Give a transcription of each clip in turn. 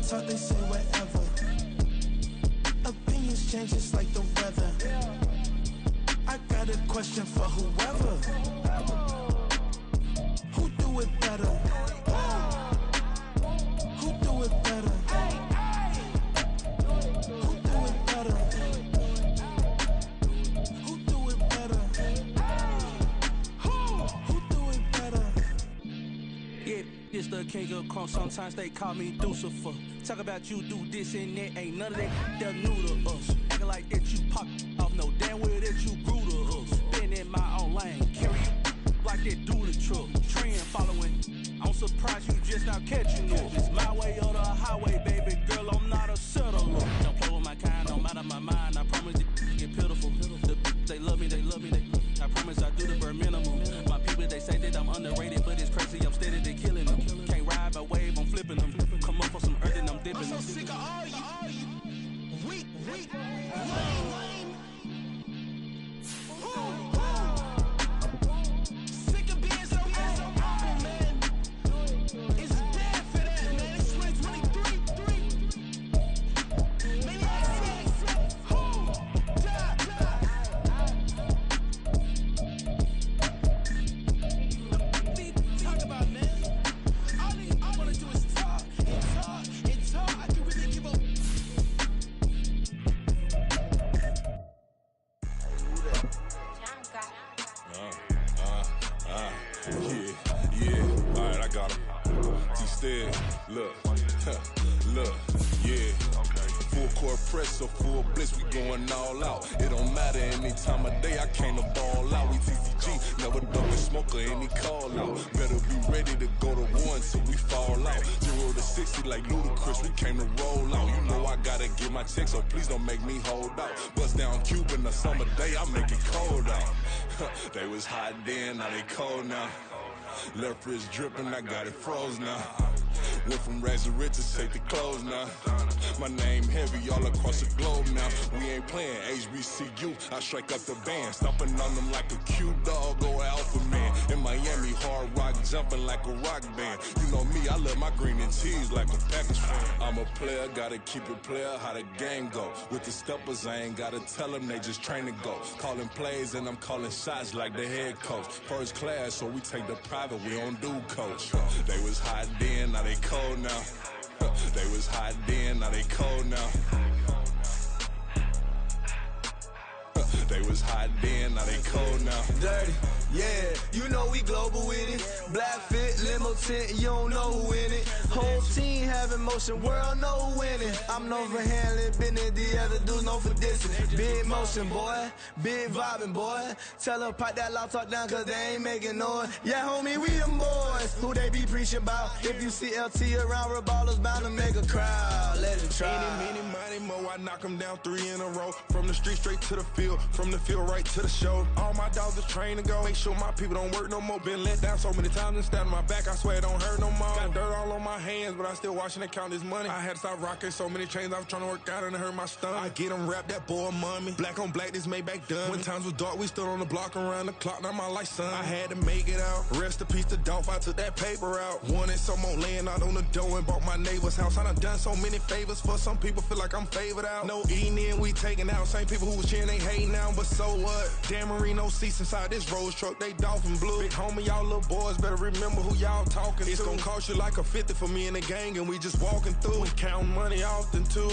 talk, they say whatever. Opinions change just like the weather. I got a question for whoever. Who do it better? Who do it better? Who do it better? Who do it better? Who do it better? Yeah, it's the king of crunk. Sometimes they call me Lucifer. Talk about you do this and that. Ain't none of that they're new to us. Acting like that you pop off. No damn well that you grew to us. Been in my own lane. Carry like that do the truck. Trend following. I'm surprised you just not catching up. It's my way or the highway, baby girl. I'm not a settler. Don't play with my kind. I'm out of my mind. I promise it get pitiful. They love me, they love me, they love me. I promise I do the bare minimum. My people, they say that I'm underrated, but it's crazy, I'm steady, they killing them. Can't ride my wave, I'm flipping them. Come up for some earth and I'm dipping them. I'm so sick of all you weak, lame. Sick of being so awful, man. It's bad for that, man. It's 2023. Maniacs, who? Die. Talk about, man. All I wanna do is talk. It's hard. I can really give up. Yeah, alright, I got him. T-Stead, look, yeah. Full court press, so full blitz, we going all out. It don't matter any time of day, I came to ball out. We TCG, never duck a smoker, any call out. Better be ready to go to war until we fall out. 0 to 60 like Ludacris, we came to roll out. You know I gotta get my check, so please don't make me hold out. Bust down Cuban a summer day, I make it cold out. They was hot then, now they cold now. Left wrist dripping, I got it froze now. Went from rags to riches, take the clothes now. My name heavy all across the globe now. We ain't playing HBCU, I strike up the band. Stomping on them like a cute dog or alpha man. In Miami, hard rock jumping like a rock band. You know me, I love my green and cheese like a Packers fan. I'm a player, gotta keep it player, how the game go. With the steppers, I ain't gotta tell them, they just train to go. Calling plays and I'm calling shots like the head coach. First class, so we take the private, we don't do coach. They was hot then, now they cold now. They was hot then, now they cold now. They was hot then, now they cold now. Dirty, yeah, you know we global with it. Black fit, limo tint, you don't know who in it. Whole team having motion, world know who winning. I'm known for handling business, the other dudes known for dissing. Big motion, boy, big vibing, boy. Tell her pipe that loud talk down, cause they ain't making noise. Yeah, homie, we them boys, who they be preaching about. If you see LT around, Reballo's bound to make a crowd. Let it try. Any, money, mo, I knock them down 3 in a row. From the street straight to the field, from the field right to the show. All my dogs are trained to go. Make sure my people don't work no more. Been let down so many times and stand on my back, I swear it don't hurt no more. Got dirt all on my hands, but I still watching and count this money. I had to stop rocking so many chains, I was trying to work out and it hurt my stomach. I get them wrapped, that boy mommy. Black on black, this Maybach done. When times was dark, we stood on the block around the clock, now my life son. I had to make it out. Rest in peace to Dolph, I took that paper out. Wanted some more laying out on the dough and bought my neighbor's house. I done so many favors for some people, feel like I'm favored out. No eating in, we taking out. Same people who was cheering, they hating now, but so what? Dan Marino seats inside this Rolls truck, they dolphin blue. Big homie, y'all little boys better remember who y'all talking to. It's gonna cost you like a 50 for me and the gang, and we just walking through. We counting money often too.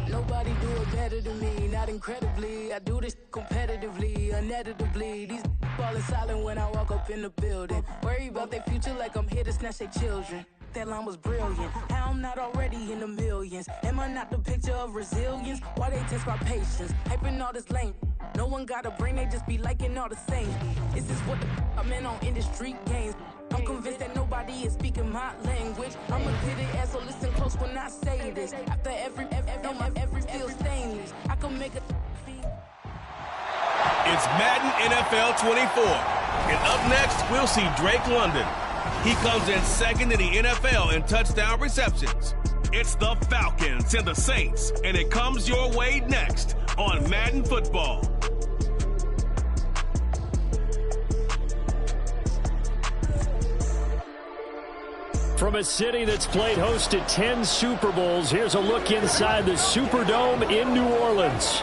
Nobody do it better than me, not incredibly. I do this competitively, uneditably. These falling silent when I walk up in the building. Worry about their future like I'm here to snatch their children. that line was brilliant. How I'm not already in the millions. Am I not the picture of resilience? Why they test my patience? Hyping all this lame. No one got a brain, they just be liking all the same. Is this what the I'm in on industry games? I'm convinced that nobody is speaking my language. I'm a pitted ass, so listen close when I say this. After every feel stainless, I can make a It's Madden NFL 24. And up next, we'll see Drake London. He comes in second in the NFL in touchdown receptions. It's the Falcons and the Saints, and it comes your way next on Madden Football. From a city that's played host to 10 Super Bowls, here's a look inside the Superdome in New Orleans.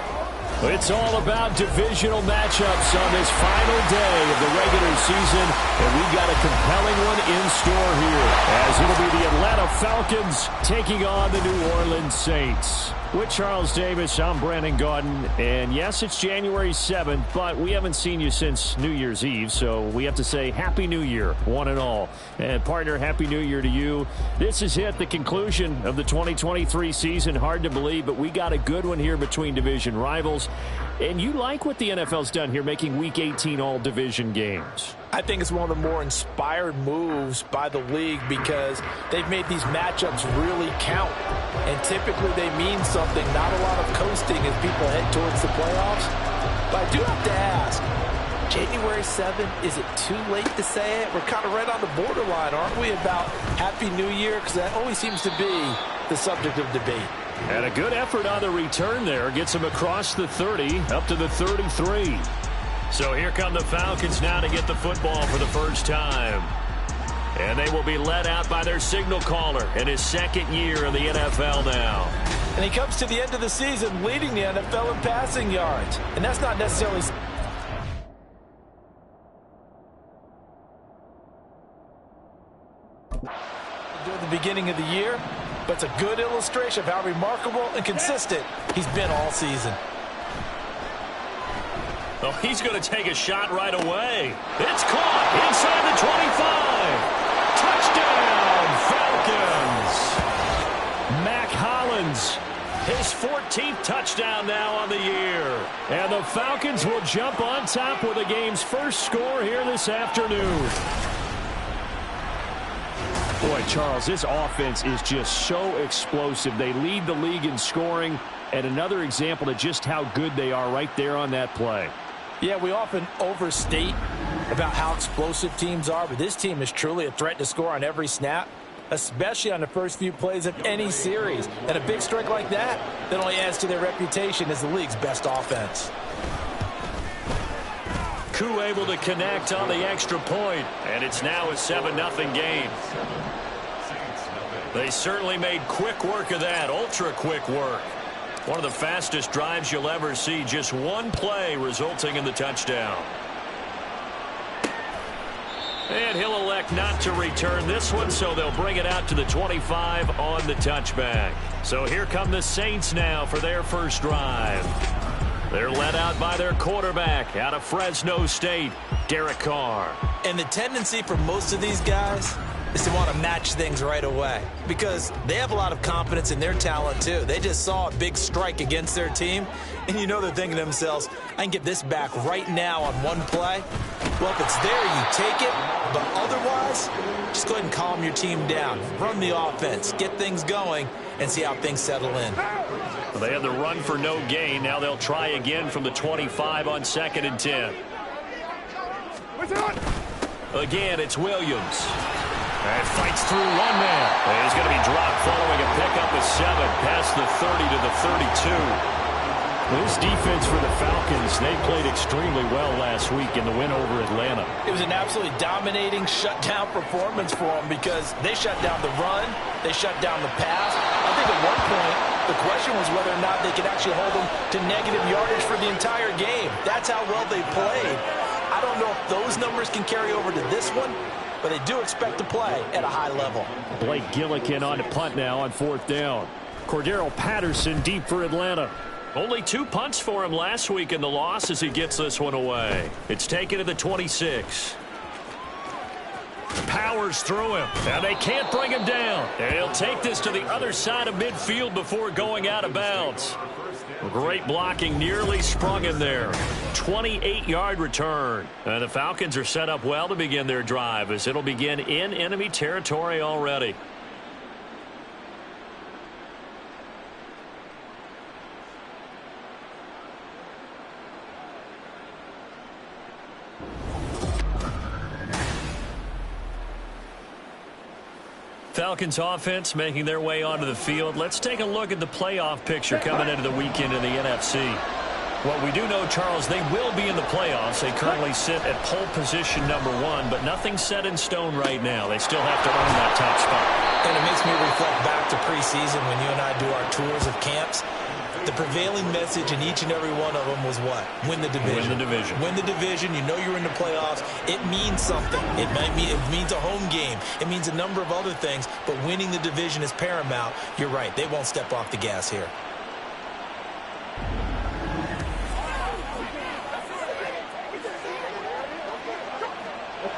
It's all about divisional matchups on this final day of the regular season, and we've got a compelling one in store here, as it'll be the Atlanta Falcons taking on the New Orleans Saints. With Charles Davis, I'm Brandon Gaudin, and yes, it's January 7th, but we haven't seen you since New Year's Eve, so we have to say Happy New Year, one and all. And partner, Happy New Year to you. This is the conclusion of the 2023 season. Hard to believe, but we got a good one here between division rivals. And you like what the NFL's done here, making Week 18 all division games. I think it's one of the more inspired moves by the league because they've made these matchups really count. And typically they mean something, not a lot of coasting as people head towards the playoffs. But I do have to ask, January 7th, is it too late to say it? We're kind of right on the borderline, aren't we, about Happy New Year? Because that always seems to be the subject of debate. And a good effort on the return there. Gets him across the 30, up to the 33. So here come the Falcons now to get the football for the first time. And they will be led out by their signal caller in his second year in the NFL now. And he comes to the end of the season leading the NFL in passing yards. And that's not necessarily during the beginning of the year, but it's a good illustration of how remarkable and consistent he's been all season. Oh, he's going to take a shot right away. It's caught inside the 25. Touchdown, Falcons. Mac Hollins, his 14th touchdown now on the year. And the Falcons will jump on top with the game's first score here this afternoon. Boy, Charles, this offense is just so explosive. They lead the league in scoring, and another example of just how good they are right there on that play. Yeah, we often overstate about how explosive teams are, but this team is truly a threat to score on every snap, especially on the first few plays of any series. And a big strike like that only adds to their reputation as the league's best offense. Koo able to connect on the extra point, and it's now a 7-0 game. They certainly made quick work of that, ultra-quick work. One of the fastest drives you'll ever see, just one play resulting in the touchdown. And he'll elect not to return this one, so they'll bring it out to the 25 on the touchback. So here come the Saints now for their first drive. They're led out by their quarterback out of Fresno State, Derek Carr. And the tendency for most of these guys is to want to match things right away because they have a lot of confidence in their talent too. They just saw a big strike against their team, and you know they're thinking to themselves, I can get this back right now on one play. Well, if it's there, you take it, but otherwise, just go ahead and calm your team down. Run the offense, get things going, and see how things settle in. They had the run for no gain. Now they'll try again from the 25 on 2nd and 10. Again, it's Williams. And fights through one man. And he's going to be dropped following a pickup of 7 past the 30 to the 32. This defense for the Falcons, they played extremely well last week in the win over Atlanta. It was an absolutely dominating shutdown performance for them because they shut down the run, they shut down the pass. I think at one point, the question was whether or not they could actually hold them to negative yardage for the entire game. That's how well they played. I don't know if those numbers can carry over to this one, but they do expect to play at a high level. Blake Gillikin on the punt now on 4th down. Cordero Patterson deep for Atlanta. Only 2 punts for him last week in the loss as he gets this one away. It's taken to the 26. powers through him. And they can't bring him down. And he'll take this to the other side of midfield before going out of bounds. Great blocking, nearly sprung him there. 28-yard return. And the Falcons are set up well to begin their drive as it'll begin in enemy territory already. Falcons offense making their way onto the field. Let's take a look at the playoff picture coming into the weekend in the NFC. What we do know, Charles, they will be in the playoffs. They currently sit at pole position #1, but nothing's set in stone right now. They still have to earn that top spot. And it makes me reflect back to preseason when you and I do our tours of camps. The prevailing message in each and every one of them was what? Win the division. Win the division. Win the division. You know you're in the playoffs. It means something. It means a home game. It means a number of other things, but winning the division is paramount. You're right. They won't step off the gas here.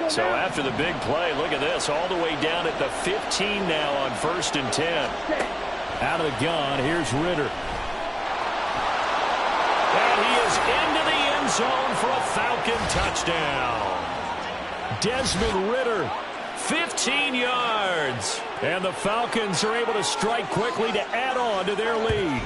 So after the big play, look at this. All the way down at the 15 now on 1st and 10. Out of the gun, here's Ritter. And he is into the end zone for a Falcon touchdown. Desmond Ritter, 15 yards. And the Falcons are able to strike quickly to add on to their lead.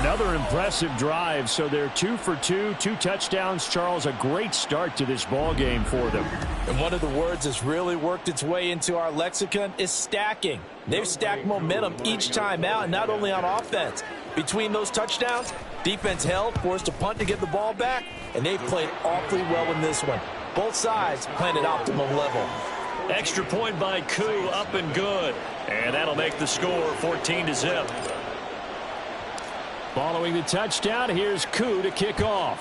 Another impressive drive, so they're 2 for 2, 2 touchdowns. Charles, a great start to this ball game for them. And one of the words that's really worked its way into our lexicon is stacking. They've stacked momentum each time out, not only on offense. Between those touchdowns, defense held, forced a punt to get the ball back, and they've played awfully well in this one. Both sides playing at optimum level. Extra point by Koo, up and good. And that'll make the score 14-0. Following the touchdown, here's Koo to kick off.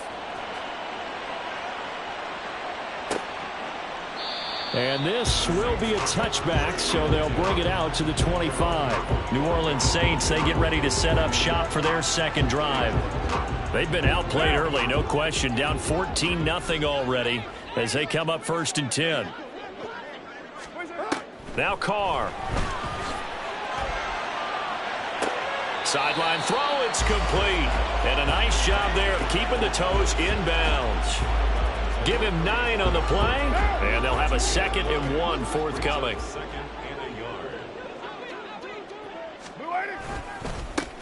And this will be a touchback, so they'll bring it out to the 25. New Orleans Saints, they get ready to set up shop for their second drive. They've been outplayed early, no question. Down 14-0 already as they come up 1st and 10. Now Carr. Sideline throw, it's complete. And a nice job there of keeping the toes inbounds. Give him 9 on the play, and they'll have a 2nd and 1 forthcoming.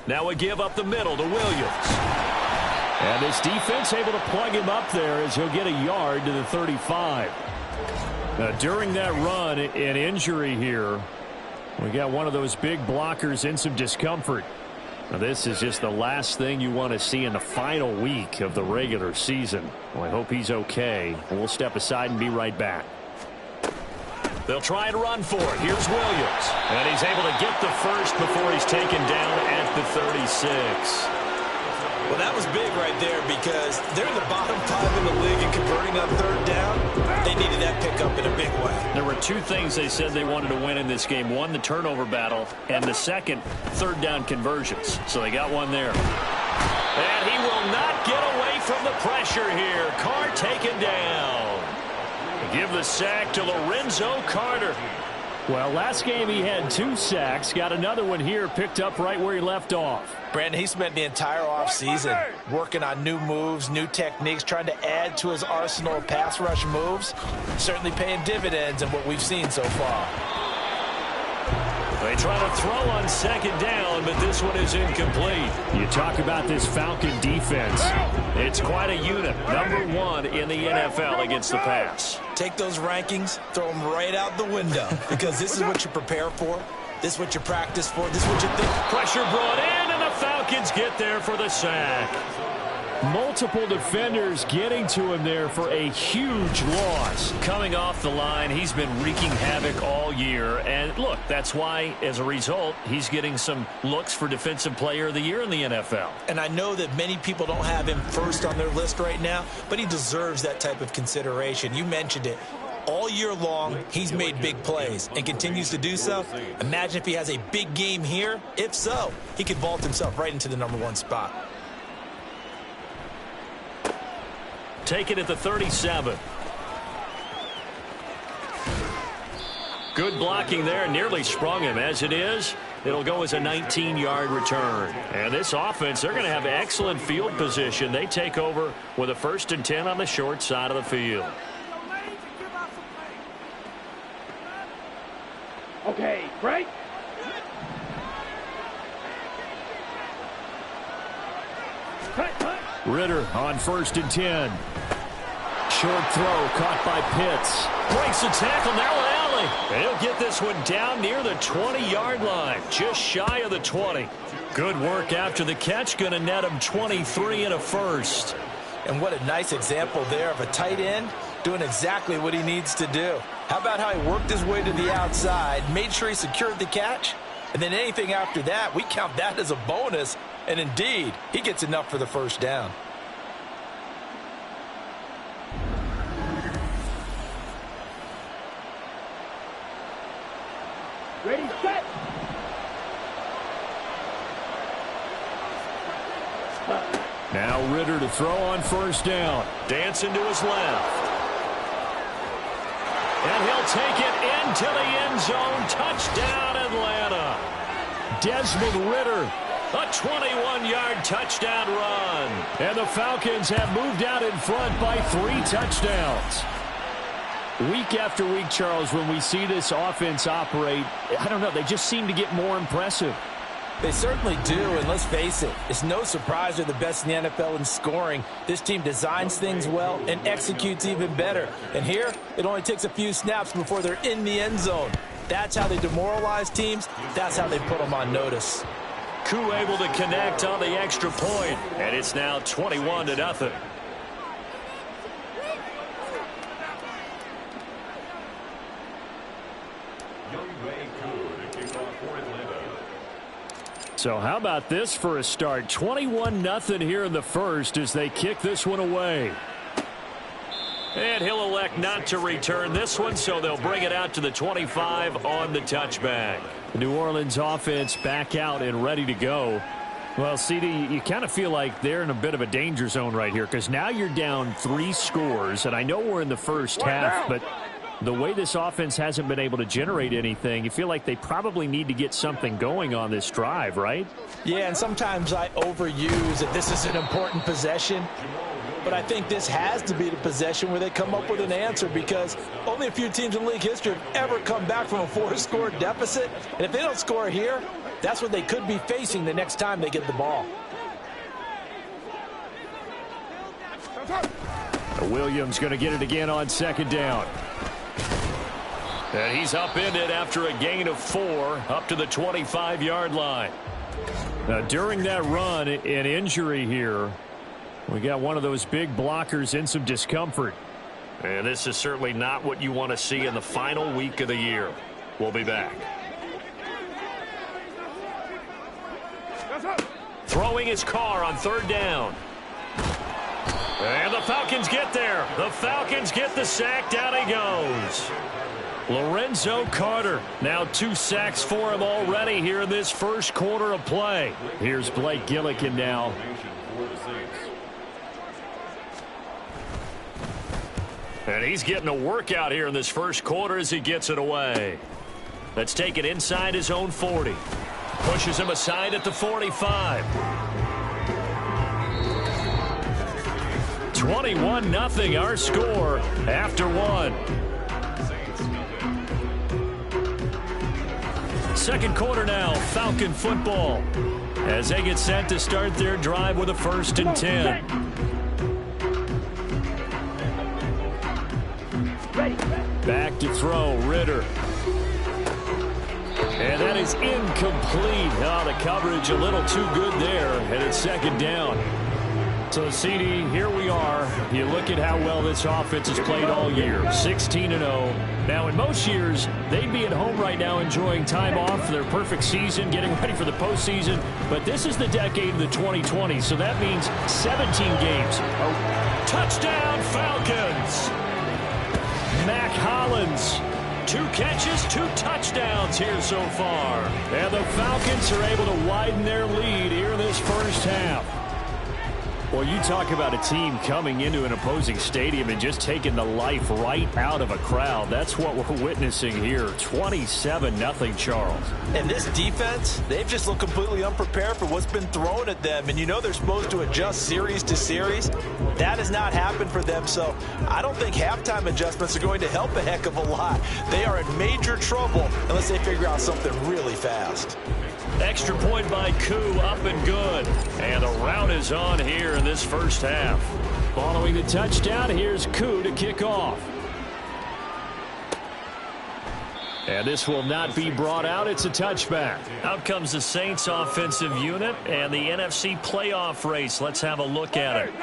Now a give up the middle to Williams. And this defense able to plug him up there as he'll get a yard to the 35. Now, during that run, an injury here. We got one of those big blockers in some discomfort. Now, this is just the last thing you want to see in the final week of the regular season. Well, I hope he's okay. We'll step aside and be right back. They'll try and run for it. Here's Williams. And he's able to get the first before he's taken down at the 36. Well, that was big right there because they're in the bottom 5 in the league and converting on 3rd down. They needed that pickup in a big way. There were 2 things they said they wanted to win in this game. One, the turnover battle, and the second, 3rd down conversions. So they got one there. And he will not get away from the pressure here. Carr taken down. Give the sack to Lorenzo Carter. Well, last game he had 2 sacks. Got another one here picked up right where he left off. Brandon, he spent the entire offseason working on new moves, new techniques, trying to add to his arsenal of pass rush moves. Certainly paying dividends in what we've seen so far. They try to throw on 2nd down, but this one is incomplete. You talk about this Falcon defense. It's quite a unit. #1 in the NFL against the pass. Take those rankings, throw them right out the window because this is what you prepare for. This is what you practice for. This is what you think. Pressure brought in, and the Falcons get there for the sack. Multiple defenders getting to him there for a huge loss. Coming off the line, he's been wreaking havoc all year. And look, that's why, as a result, he's getting some looks for Defensive Player of the Year in the NFL. And I know that many people don't have him first on their list right now, but he deserves that type of consideration. You mentioned it. All year long, he's made big plays and continues to do so. Imagine if he has a big game here. If so, he could vault himself right into the #1 spot. Take it at the 37. Good blocking there, nearly sprung him. As it is, it'll go as a 19-yard return. And this offense, they're going to have excellent field position. They take over with a 1st and 10 on the short side of the field. Okay, break. Ritter on 1st and 10. Short throw caught by Pitts. Breaks the tackle, now Alley. And he'll get this one down near the 20-yard line, just shy of the 20. Good work after the catch, going to net him 23 and a first. And what a nice example there of a tight end doing exactly what he needs to do. How about how he worked his way to the outside, made sure he secured the catch, and then anything after that, we count that as a bonus. And indeed, he gets enough for the first down. Ready, set. Now Ritter to throw on 1st down. Dancing to his left. And he'll take it into the end zone. Touchdown, Atlanta. Desmond Ritter. A 21-yard touchdown run. And the Falcons have moved out in front by 3 touchdowns. Week after week, Charles, when we see this offense operate, I don't know, they just seem to get more impressive. They certainly do, and let's face it, it's no surprise they're the best in the NFL in scoring. This team designs things well and executes even better. And here, it only takes a few snaps before they're in the end zone. That's how they demoralize teams. That's how they put them on notice. Koo able to connect on the extra point, and it's now 21-0. So how about this for a start? 21-0 here in the first as they kick this one away. And he'll elect not to return this one, so they'll bring it out to the 25 on the touchback. The New Orleans offense back out and ready to go. Well, CD, you kind of feel like they're in a bit of a danger zone right here because now you're down 3 scores, and I know we're in the first half, but the way this offense hasn't been able to generate anything, you feel like they probably need to get something going on this drive, right? Yeah, and sometimes I overuse that this is an important possession. But I think this has to be the possession where they come up with an answer because only a few teams in league history have ever come back from a 4-score deficit. And if they don't score here, that's what they could be facing the next time they get the ball. Williams going to get it again on 2nd down. And he's upended after a gain of 4 up to the 25-yard line. Now, during that run, an injury here. We got one of those big blockers in some discomfort. And this is certainly not what you want to see in the final week of the year. We'll be back. Throwing his car on 3rd down. And the Falcons get there. The Falcons get the sack. Down he goes. Lorenzo Carter. Now 2 sacks for him already here in this first quarter of play. Here's Blake Gillikin now. And he's getting a workout here in this first quarter as he gets it away. Let's take it inside his own 40. Pushes him aside at the 45. 21-0 our score after 1. Second quarter now, Falcon football. As they get set to start their drive with a 1st and 10. Back to throw, Ritter. And that is incomplete. Oh, the coverage a little too good there, and it's 2nd down. So, CD, here we are. You look at how well this offense has played all year, 16-0. Now, in most years, they'd be at home right now enjoying time off for their perfect season, getting ready for the postseason. But this is the decade of the 2020s, so that means 17 games. Touchdown, Falcons! Mac Hollins, 2 catches, 2 touchdowns here so far. And the Falcons are able to widen their lead here in this first half. Well, you talk about a team coming into an opposing stadium and just taking the life right out of a crowd. That's what we're witnessing here. 27-0, Charles. And this defense, they've just looked completely unprepared for what's been thrown at them. And you know they're supposed to adjust series to series. That has not happened for them. So I don't think halftime adjustments are going to help a heck of a lot. They are in major trouble unless they figure out something really fast. Extra point by Koo, up and good. And the rout is on here in this first half. Following the touchdown, here's Koo to kick off. And this will not be brought out. It's a touchback. Out comes the Saints offensive unit and the NFC playoff race. Let's have a look at it.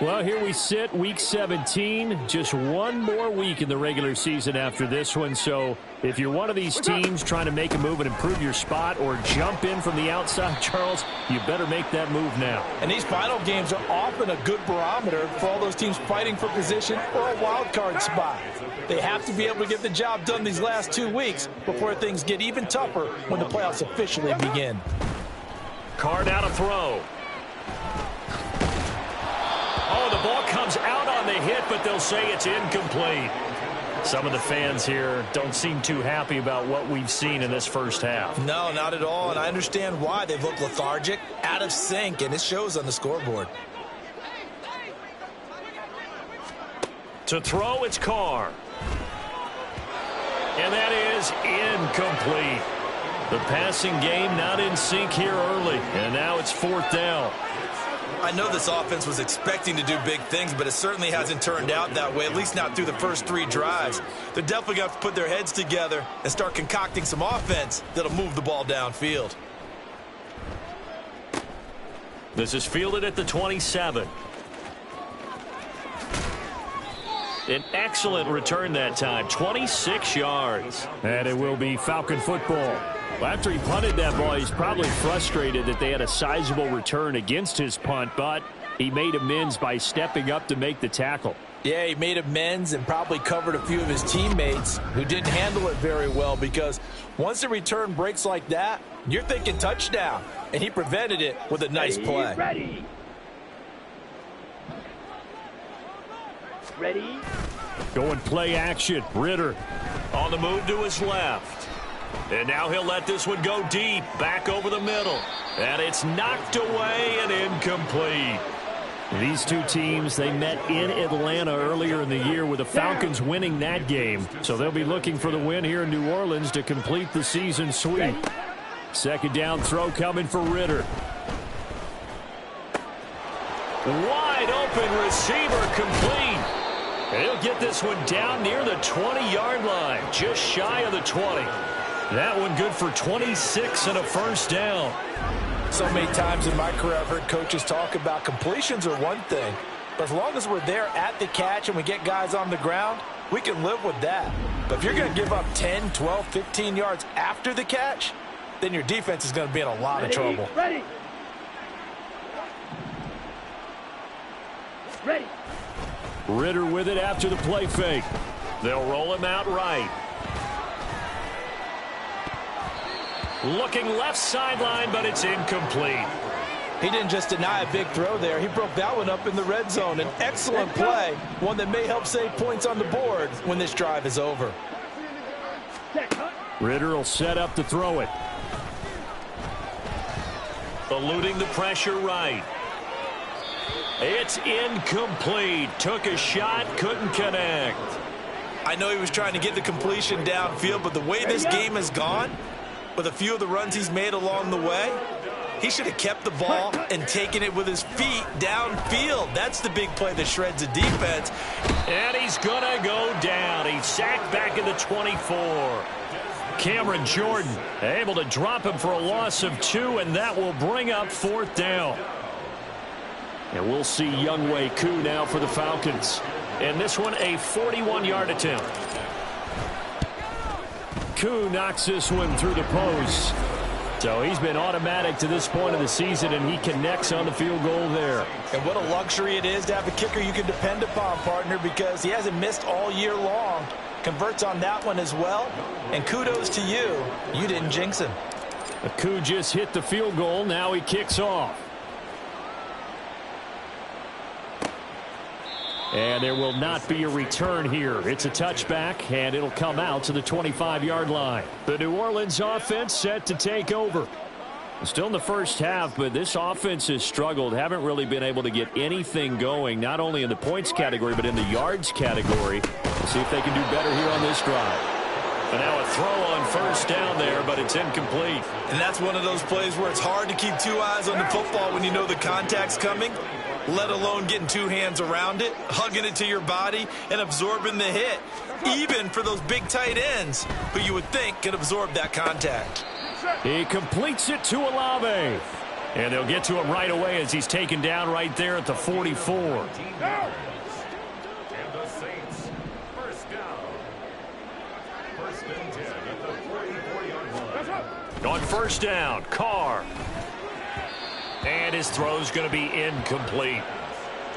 Well, here we sit, week 17. Just one more week in the regular season after this one. So if you're one of these teams trying to make a move and improve your spot or jump in from the outside, Charles, you better make that move now. And these final games are often a good barometer for all those teams fighting for position or a wild card spot. They have to be able to get the job done these last 2 weeks before things get even tougher when the playoffs officially begin. Carr now to throw. Oh, the ball comes out on the hit, but they'll say it's incomplete. Some of the fans here don't seem too happy about what we've seen in this first half. No, not at all, and I understand why. They've looked lethargic, out of sync, and it shows on the scoreboard. To throw, it's Carr. And that is incomplete. The passing game not in sync here early, and now it's 4th down. I know this offense was expecting to do big things, but it certainly hasn't turned out that way, at least not through the first 3 drives. They're definitely going to have to put their heads together and start concocting some offense that'll move the ball downfield. This is fielded at the 27. An excellent return that time, 26 yards. And it will be Falcon football. After he punted that ball, he's probably frustrated that they had a sizable return against his punt, but he made amends by stepping up to make the tackle. Yeah, he made amends and probably covered a few of his teammates who didn't handle it very well, because once the return breaks like that, you're thinking touchdown, and he prevented it with a nice play. Ready? Going play action. Ritter on the move to his left. And now he'll let this one go deep, back over the middle. And it's knocked away and incomplete. These two teams, they met in Atlanta earlier in the year with the Falcons winning that game. So they'll be looking for the win here in New Orleans to complete the season sweep. Second down throw coming for Ritter. Wide open receiver complete. And he'll get this one down near the 20-yard line, just shy of the 20. That one good for 26 and a first down. So many times in my career I've heard coaches talk about completions are one thing, but as long as we're there at the catch and we get guys on the ground, we can live with that. But if you're going to give up 10, 12, 15 yards after the catch, then your defense is going to be in a lot of trouble. Ready. Ready. Ritter with it after the play fake. They'll roll him out right. Looking left sideline, but it's incomplete. He didn't just deny a big throw there. He broke that one up in the red zone. An excellent play, one that may help save points on the board when this drive is over. Ritter will set up to throw it. Eluding the pressure right. It's incomplete. Took a shot, couldn't connect. I know he was trying to get the completion downfield, but the way this game has gone, with a few of the runs he's made along the way, he should have kept the ball and taken it with his feet downfield. That's the big play that shreds the defense. And he's going to go down. He's sacked back in the 24. Cameron Jordan able to drop him for a loss of 2, and that will bring up 4th down. And we'll see Younghoe Koo now for the Falcons. And this one a 41-yard attempt. Koo knocks this one through the post. So he's been automatic to this point of the season, and he connects on the field goal there. And what a luxury it is to have a kicker you can depend upon, partner, because he hasn't missed all year long. Converts on that one as well. And kudos to you. You didn't jinx him. Koo just hit the field goal. Now he kicks off. And there will not be a return here. It's a touchback, and it'll come out to the 25-yard line. The New Orleans offense set to take over. Still in the first half, but this offense has struggled. Haven't really been able to get anything going, not only in the points category, but in the yards category. We'll see if they can do better here on this drive. And now a throw on first down there, but it's incomplete. And that's one of those plays where it's hard to keep two eyes on the football when you know the contact's coming, let alone getting two hands around it, hugging it to your body, and absorbing the hit, even for those big tight ends who you would think could absorb that contact. He completes it to Olave. And they'll get to him right away as he's taken down right there at the 44. On first down, Carr. And his throw's going to be incomplete.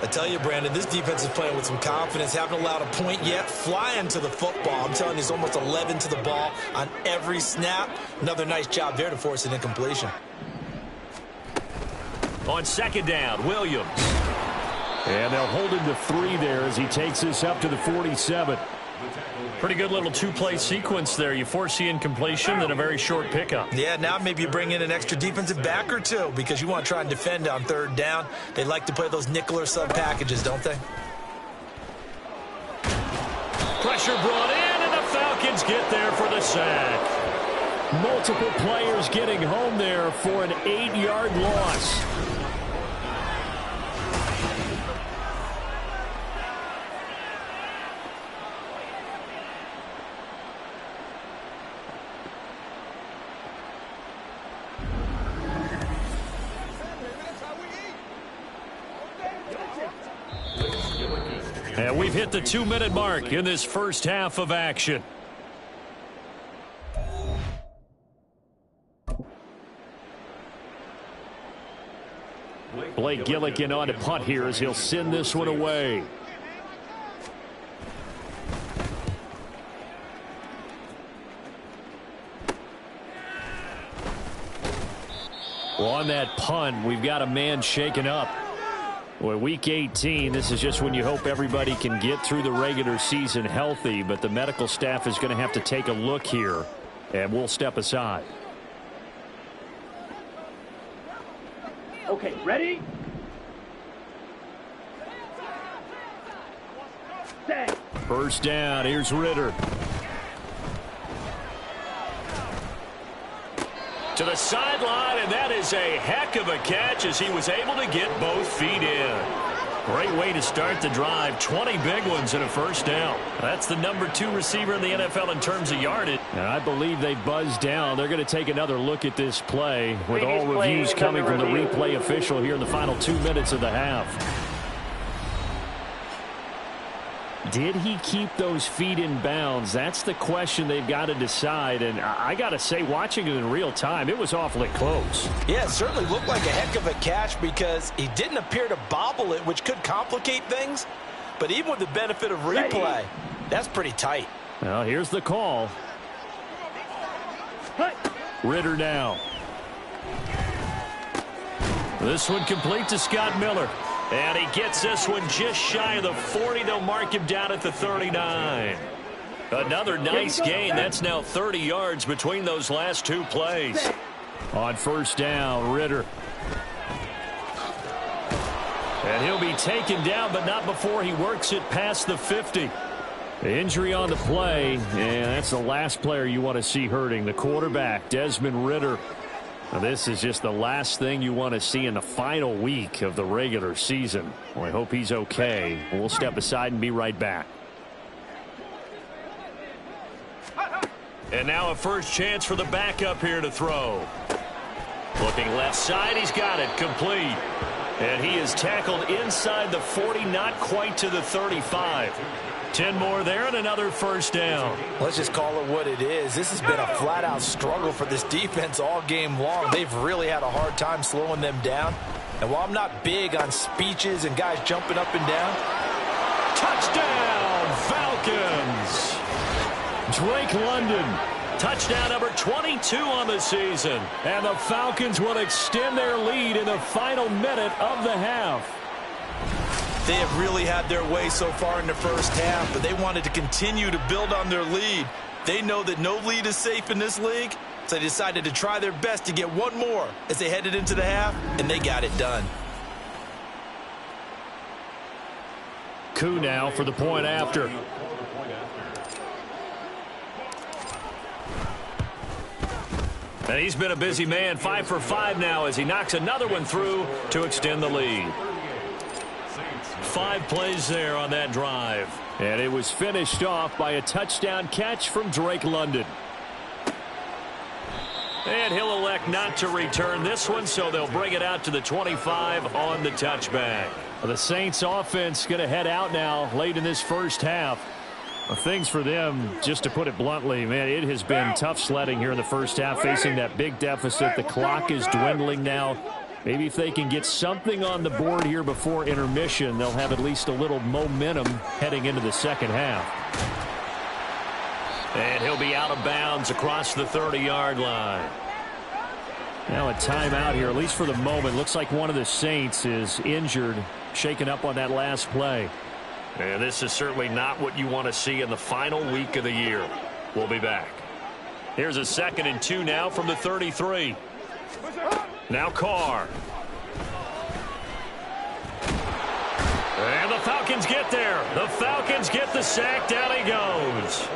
I tell you, Brandon, this defense is playing with some confidence. Haven't allowed a point yet. Flying to the football. I'm telling you, it's almost 11 to the ball on every snap. Another nice job there to force an incompletion. On second down, Williams. And they'll hold him to 3 there as he takes this up to the 47. Pretty good little two-play sequence there. You force the incompletion, then a very short pickup. Yeah, now maybe you bring in an extra defensive back or two because you want to try and defend on third down. They like to play those nickel or sub packages, don't they? Pressure brought in, and the Falcons get there for the sack. Multiple players getting home there for an 8-yard loss. And we've hit the 2-minute mark in this first half of action. Blake Gillikin on to punt here as he'll send this one away. Well, on that punt, we've got a man shaken up. Well, week 18, this is just when you hope everybody can get through the regular season healthy, but the medical staff is going to have to take a look here, and we'll step aside. Okay, ready? Set. First down, here's Ritter. To the sideline, and that is a heck of a catch as he was able to get both feet in. Great way to start the drive. 20 big ones and a first down. That's the number 2 receiver in the NFL in terms of yardage. And I believe they buzzed down. They're going to take another look at this play with all reviews coming from the replay official here in the final 2 minutes of the half. Did he keep those feet in bounds? That's the question they've got to decide. And I got to say, watching it in real time, it was awfully close. Yeah, it certainly looked like a heck of a catch because he didn't appear to bobble it, which could complicate things. But even with the benefit of replay, that's pretty tight. Well, here's the call. Ritter now. This one complete to Scott Miller. And he gets this one just shy of the 40. They'll mark him down at the 39. Another nice gain. That's now 30 yards between those last 2 plays. On first down, Ritter. And he'll be taken down, but not before he works it past the 50. The injury on the play, and that's the last player you want to see hurting. The quarterback, Desmond Ritter. Now, this is just the last thing you want to see in the final week of the regular season. Well, I hope he's okay. We'll step aside and be right back. And now a first chance for the backup here to throw. Looking left side, he's got it complete. And he is tackled inside the 40, not quite to the 35. 10 more there and another first down. Let's just call it what it is. This has been a flat-out struggle for this defense all game long. They've really had a hard time slowing them down. And while I'm not big on speeches and guys jumping up and down, touchdown, Falcons! Drake London, touchdown number 22 on the season. And the Falcons will extend their lead in the final minute of the half. They have really had their way so far in the first half, but they wanted to continue to build on their lead. They know that no lead is safe in this league, so they decided to try their best to get one more as they headed into the half, and they got it done. Coup now for the point after. And he's been a busy man, 5 for 5 now as he knocks another one through to extend the lead. 5 plays there on that drive. And it was finished off by a touchdown catch from Drake London. And he'll elect not to return this one, so they'll bring it out to the 25 on the touchback. Well, the Saints offense going to head out now late in this first half. Well, things for them, just to put it bluntly, man, it has been tough sledding here in the first half, facing that big deficit. The clock is dwindling now. Maybe if they can get something on the board here before intermission, they'll have at least a little momentum heading into the second half. And he'll be out of bounds across the 30-yard line. Now a timeout here, at least for the moment. Looks like one of the Saints is injured, shaken up on that last play. And this is certainly not what you want to see in the final week of the year. We'll be back. Here's a 2nd and 2 now from the 33. Now Carr. And the Falcons get there. The Falcons get the sack. Down he goes.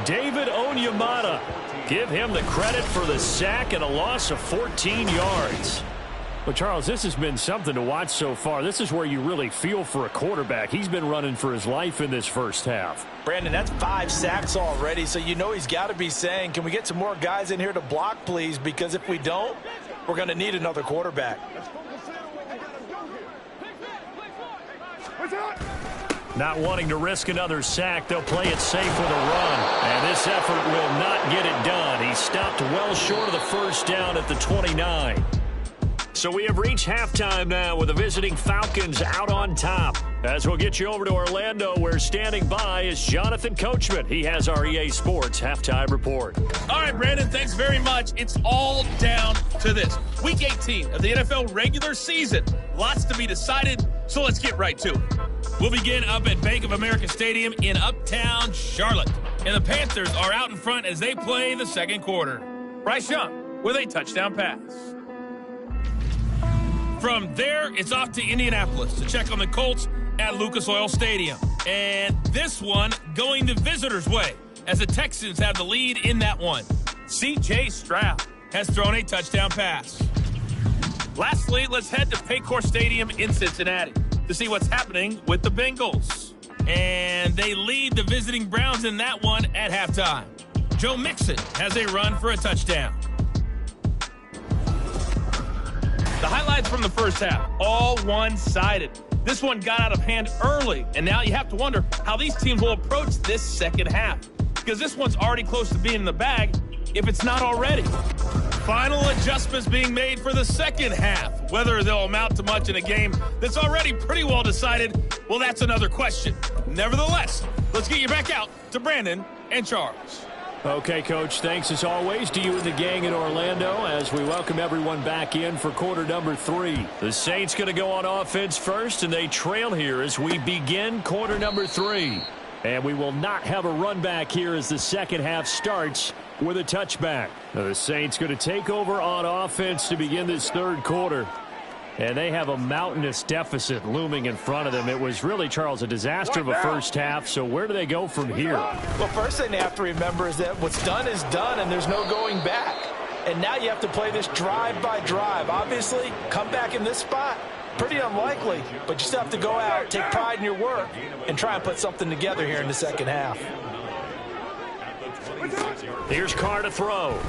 David Onyemata. Give him the credit for the sack and a loss of 14 yards. Well, Charles, this has been something to watch so far. This is where you really feel for a quarterback. He's been running for his life in this first half. Brandon, that's 5 sacks already, so you know he's got to be saying, can we get some more guys in here to block, please? Because if we don't, we're going to need another quarterback. Not wanting to risk another sack, they'll play it safe with a run. And this effort will not get it done. He stopped well short of the first down at the 29. So we have reached halftime now with the visiting Falcons out on top. As we'll get you over to Orlando, where standing by is Jonathan Coachman. He has our EA Sports halftime report. All right, Brandon, thanks very much. It's all down to this. Week 18 of the NFL regular season. Lots to be decided, so let's get right to it. We'll begin up at Bank of America Stadium in Uptown Charlotte. And the Panthers are out in front as they play the second quarter. Bryce Young with a touchdown pass. From there, it's off to Indianapolis to check on the Colts at Lucas Oil Stadium. And this one going the visitors' way as the Texans have the lead in that one. C.J. Stroud has thrown a touchdown pass. Lastly, let's head to Paycor Stadium in Cincinnati to see what's happening with the Bengals. And they lead the visiting Browns in that one at halftime. Joe Mixon has a run for a touchdown. The highlights from the first half, all one-sided. This one got out of hand early, and now you have to wonder how these teams will approach this second half, because this one's already close to being in the bag, if it's not already. Final adjustments being made for the second half. Whether they'll amount to much in a game that's already pretty well decided, well, that's another question. Nevertheless, let's get you back out to Brandon and Charles. Okay, Coach, thanks as always to you and the gang in Orlando as we welcome everyone back in for quarter number 3. The Saints going to go on offense first, and they trail here as we begin quarter number 3. And we will not have a run back here as the second half starts with a touchback. Now, the Saints going to take over on offense to begin this third quarter. And they have a mountainous deficit looming in front of them. It was really, Charles, a disaster of a first half. So where do they go from here? Well, first thing they have to remember is that what's done is done, and there's no going back. And now you have to play this drive by drive. Obviously, come back in this spot, pretty unlikely. But you still have to go out, take pride in your work, and try and put something together here in the second half. Here's Carr to throw.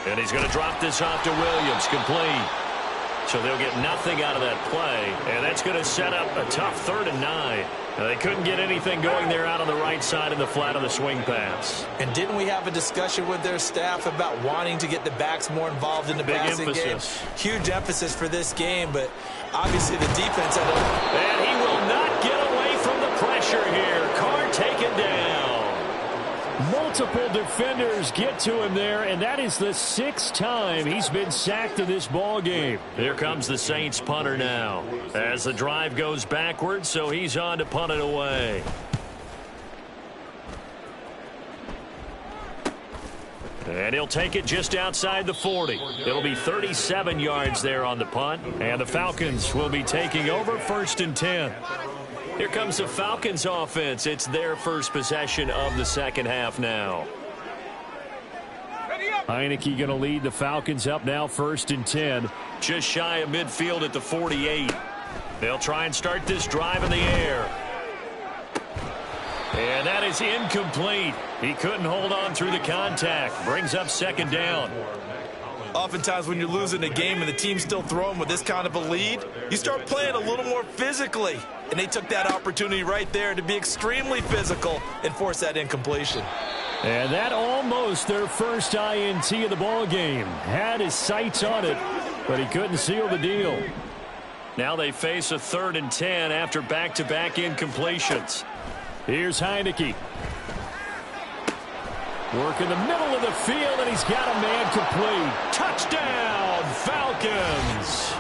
And he's going to drop this off to Williams, complete. So they'll get nothing out of that play, and that's going to set up a tough 3rd and 9. Now, they couldn't get anything going there out on the right side in the flat of the swing pass. And didn't we have a discussion with their staff about wanting to get the backs more involved in the passing game? Huge emphasis for this game, but obviously the defense had a... And he will not get away from the pressure here. Carr taken down. Multiple defenders get to him there, and that is the 6th time he's been sacked in this ball game. Here comes the Saints punter now as the drive goes backwards, so he's on to punt it away. And he'll take it just outside the 40. It'll be 37 yards there on the punt, and the Falcons will be taking over 1st and 10. Here comes the Falcons offense. It's their first possession of the second half now. Heineke going to lead the Falcons up now 1st and 10. Just shy of midfield at the 48. They'll try and start this drive in the air. And that is incomplete. He couldn't hold on through the contact. Brings up 2nd down. Oftentimes when you're losing a game and the team's still throwing with this kind of a lead, you start playing a little more physically. And they took that opportunity right there to be extremely physical and force that incompletion. And that almost their first INT of the ball game. Had his sights on it, but he couldn't seal the deal. Now they face a 3rd and 10 after back-to-back incompletions. Here's Heineke. Work in the middle of the field, and he's got a man complete. Touchdown, Falcons!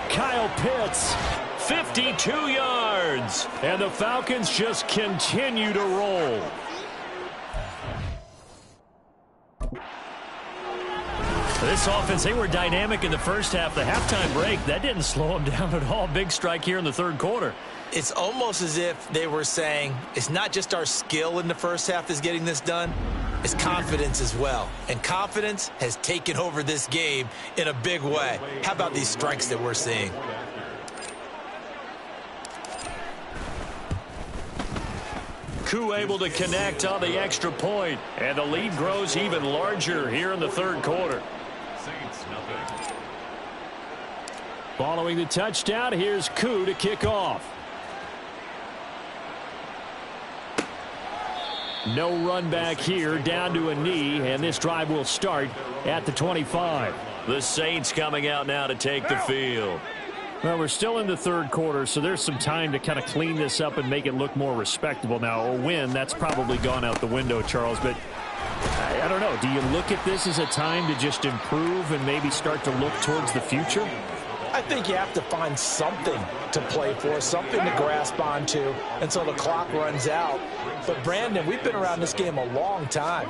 Kyle Pitts, 52 yards. And the Falcons just continue to roll. This offense, they were dynamic in the first half. The halftime break, that didn't slow them down at all. Big strike here in the 3rd quarter. It's almost as if they were saying, it's not just our skill in the first half that's getting this done, it's confidence as well. And confidence has taken over this game in a big way. How about these strikes that we're seeing? Koo able to connect on the extra point, and the lead grows even larger here in the 3rd quarter. Following the touchdown, here's Koo to kick off. No run back here, down to a knee, and this drive will start at the 25. The Saints coming out now to take the field. Well, we're still in the 3rd quarter, so there's some time to kind of clean this up and make it look more respectable. Now, a win, that's probably gone out the window, Charles, but I don't know. Do you look at this as a time to just improve and maybe start to look towards the future? I think you have to find something to play for, something to grasp onto until the clock runs out. But, Brandon, we've been around this game a long time.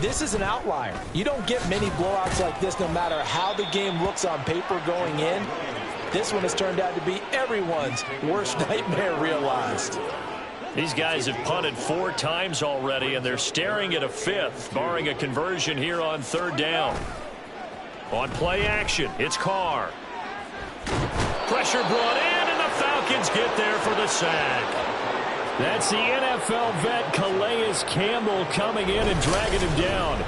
This is an outlier. You don't get many blowouts like this no matter how the game looks on paper going in. This one has turned out to be everyone's worst nightmare realized. These guys have punted 4 times already, and they're staring at a 5th, barring a conversion here on 3rd down. On play action, it's Carr. Pressure brought in, and the Falcons get there for the sack. That's the NFL vet Calais Campbell coming in and dragging him down.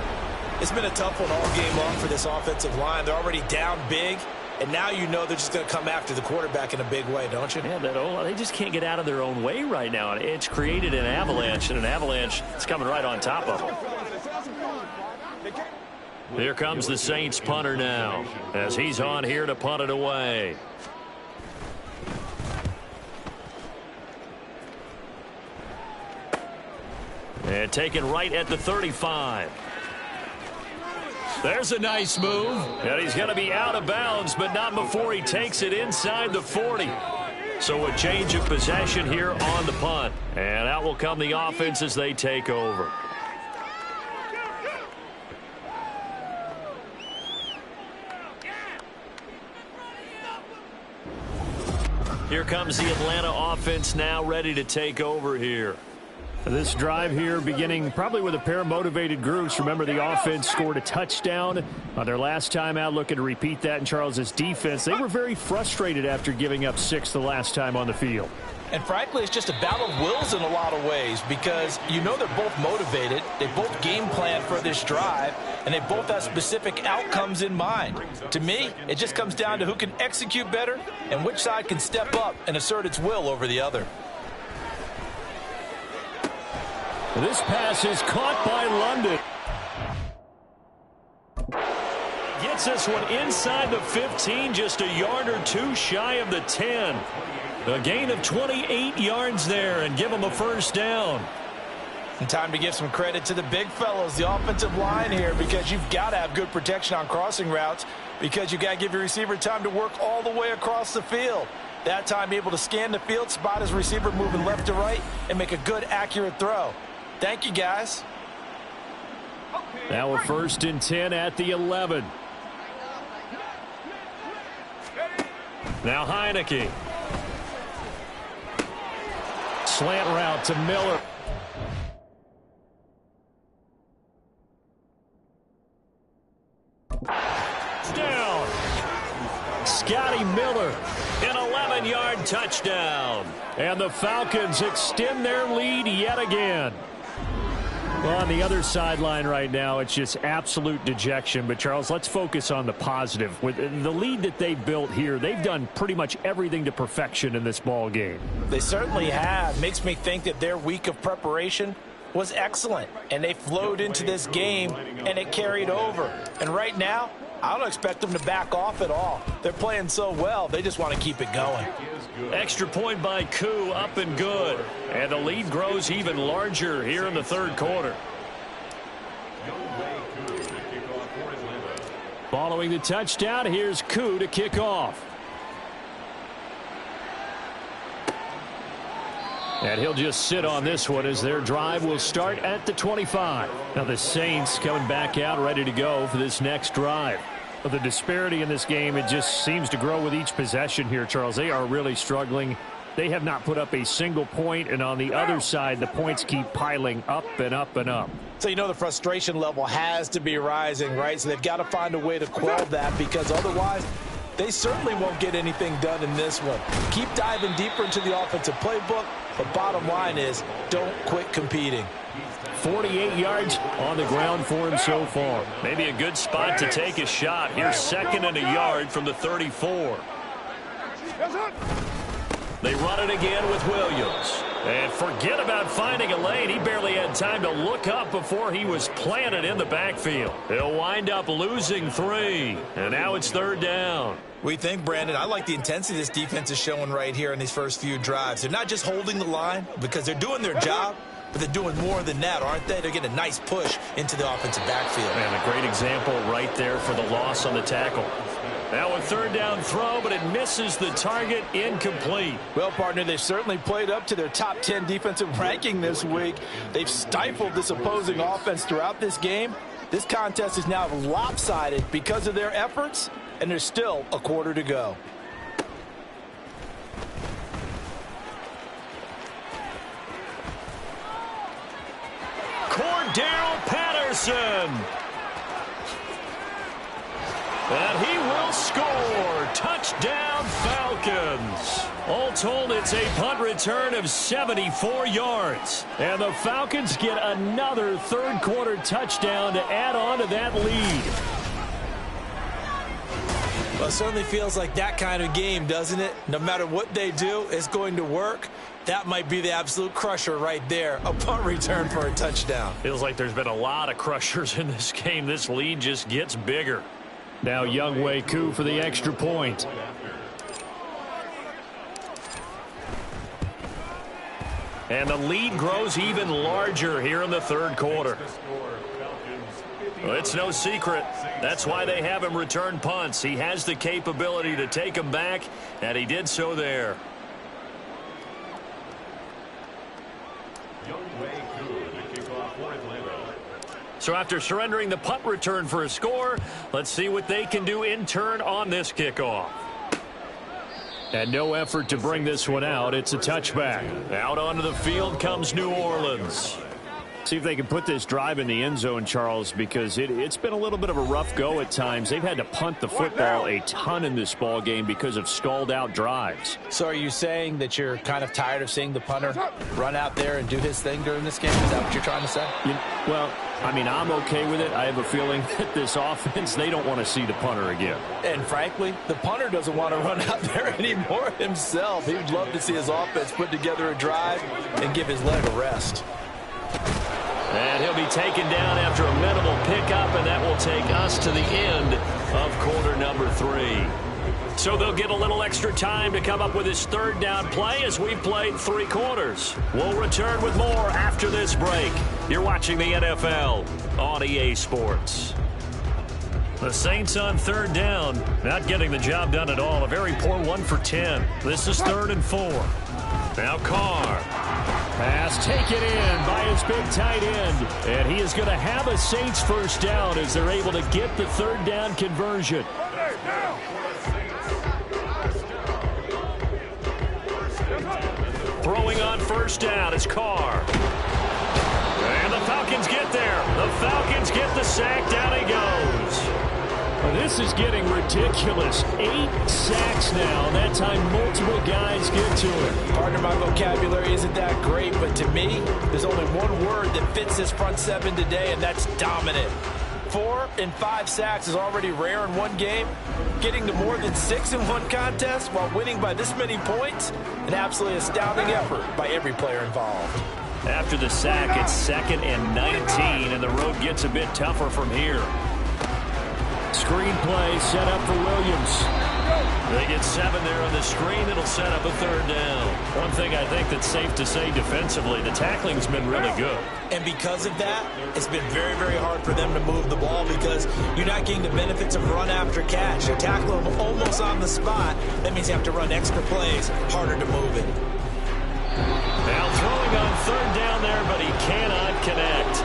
It's been a tough one all game long for this offensive line. They're already down big, and now you know they're just going to come after the quarterback in a big way, don't you? Yeah, they just can't get out of their own way right now. It's created an avalanche, and an avalanche is coming right on top of them. Here comes the Saints punter now as he's on here to punt it away. And taken right at the 35. There's a nice move. And he's going to be out of bounds, but not before he takes it inside the 40. So a change of possession here on the punt. And out will come the offense as they take over. Here comes the Atlanta offense now ready to take over here. This drive here beginning probably with a pair of motivated groups. Remember, the offense scored a touchdown on their last time out, looking to repeat that in Charles's defense. They were very frustrated after giving up 6 the last time on the field. And frankly, it's just a battle of wills in a lot of ways because you know they're both motivated. They both game plan for this drive, and they both have specific outcomes in mind. To me, it just comes down to who can execute better and which side can step up and assert its will over the other. This pass is caught by London. Gets this one inside the 15, just a yard or 2 shy of the 10. A gain of 28 yards there and give them a first down. And time to give some credit to the big fellows, the offensive line here, because you've got to have good protection on crossing routes because you've got to give your receiver time to work all the way across the field. That time able to scan the field, spot his receiver moving left to right, and make a good, accurate throw. Thank you, guys. Now a 1st and 10 at the 11. Now Heineke. Slant route to Miller. Down. Scotty Miller, an 11-yard touchdown. And the Falcons extend their lead yet again. Well, on the other sideline right now, it's just absolute dejection. But, Charles, let's focus on the positive. With the lead that they built here, they've done pretty much everything to perfection in this ball game. They certainly have. Makes me think that their week of preparation was excellent. And they flowed into this game, and it carried over. And right now, I don't expect them to back off at all. They're playing so well, they just want to keep it going. Extra point by Koo, up and good. And the lead grows even larger here in the 3rd quarter. Following the touchdown, here's Koo to kick off. And he'll just sit on this one as their drive will start at the 25. Now the Saints coming back out ready to go for this next drive. But the disparity in this game, it just seems to grow with each possession here, Charles. They are really struggling. They have not put up a single point, and on the other side, the points keep piling up and up and up. So you know the frustration level has to be rising, right? So they've got to find a way to quell that because otherwise they certainly won't get anything done in this one. Keep diving deeper into the offensive playbook, but bottom line is don't quit competing. 48 yards on the ground for him so far. Maybe a good spot to take a shot. Here's 2nd and a yard from the 34. They run it again with Williams. And forget about finding a lane. He barely had time to look up before he was planted in the backfield. He'll wind up losing 3. And now it's 3rd down. We think, Brandon, I like the intensity this defense is showing right here in these first few drives. They're not just holding the line because they're doing their job, but they're doing more than that, aren't they? They're getting a nice push into the offensive backfield. And a great example right there for the loss on the tackle. Now a 3rd down throw, but it misses the target, incomplete. Well, partner, they've certainly played up to their top 10 defensive ranking this week. They've stifled this opposing offense throughout this game. This contest is now lopsided because of their efforts, and there's still a quarter to go. Cordell Patterson. And he will score. Touchdown, Falcons. All told, it's a punt return of 74 yards. And the Falcons get another 3rd quarter touchdown to add on to that lead. Well, it certainly feels like that kind of game, doesn't it? No matter what they do, it's going to work. That might be the absolute crusher right there. A punt return for a touchdown. Feels like there's been a lot of crushers in this game. This lead just gets bigger. Now Younghoe Koo for the extra point. And the lead grows even larger here in the 3rd quarter. Well, it's no secret. That's why they have him return punts. He has the capability to take them back, and he did so there. So after surrendering the punt return for a score, let's see what they can do in turn on this kickoff. And no effort to bring this one out. It's a touchback. Out onto the field comes New Orleans. See if they can put this drive in the end zone, Charles, because it's been a little bit of a rough go at times. They've had to punt the football a ton in this ball game because of stalled out drives. So are you saying that you're kind of tired of seeing the punter run out there and do his thing during this game? Is that what you're trying to say? Well, I mean, I'm okay with it. I have a feeling that this offense, they don't want to see the punter again. And frankly, the punter doesn't want to run out there anymore himself. He would love to see his offense put together a drive and give his leg a rest. And he'll be taken down after a minimal pickup, and that will take us to the end of quarter number 3. So they'll get a little extra time to come up with his third down play as we've played 3 quarters. We'll return with more after this break. You're watching the NFL on EA Sports. The Saints on third down, not getting the job done at all. A very poor 1 for 10. This is 3rd and 4. Now Carr. Pass taken in by his big tight end. And he is going to have a Saints first down as they're able to get the third down conversion. Throwing on first down is Carr. And the Falcons get there. The Falcons get the sack. Down he goes. Well, this is getting ridiculous. 8 sacks now. That time multiple guys get to it. Partner, my vocabulary isn't that great, but to me, there's only one word that fits this front 7 today, and that's dominant. 4 and 5 sacks is already rare in one game. Getting to more than 6 in one contest while winning by this many points, an absolutely astounding effort by every player involved. After the sack, it's 2nd and 19, and the road gets a bit tougher from here. Screen play set up for Williams. They get 7 there on the screen. It'll set up a third down. One thing I think that's safe to say defensively, the tackling's been really good. And because of that, it's been very, very hard for them to move the ball because you're not getting the benefits of run after catch. You're tackling them almost on the spot. That means you have to run extra plays, harder to move it. Now throwing on third down there, but he cannot connect.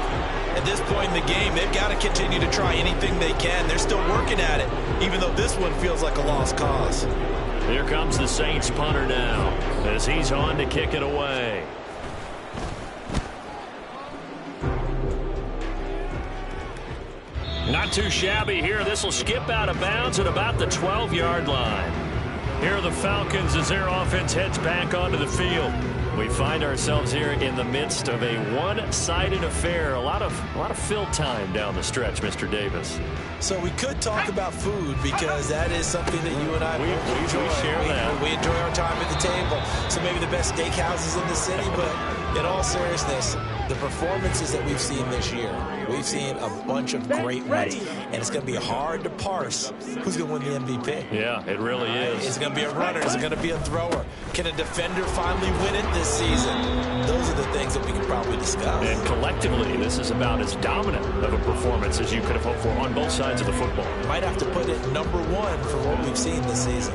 At this point in the game, they've got to continue to try anything they can. They're still working at it, even though this one feels like a lost cause. Here comes the Saints punter now as he's on to kick it away. Not too shabby here. This will skip out of bounds at about the 12-yard line. Here are the Falcons as their offense heads back onto the field. We find ourselves here in the midst of a one-sided affair. A lot of fill time down the stretch, Mr. Davis. So we could talk about food because that is something that you and I enjoy. We share that. We enjoy our time at the table. So maybe the best steakhouses in the city, but in all seriousness, the performances that we've seen this year, we've seen a bunch of great ones, and it's going to be hard to parse who's going to win the MVP. Yeah, it really is. Is it going to be a runner? Is it going to be a thrower? Can a defender finally win it this season? Those are the things that we can probably discuss. And collectively, this is about as dominant of a performance as you could have hoped for on both sides of the football. Might have to put it #1 for what we've seen this season.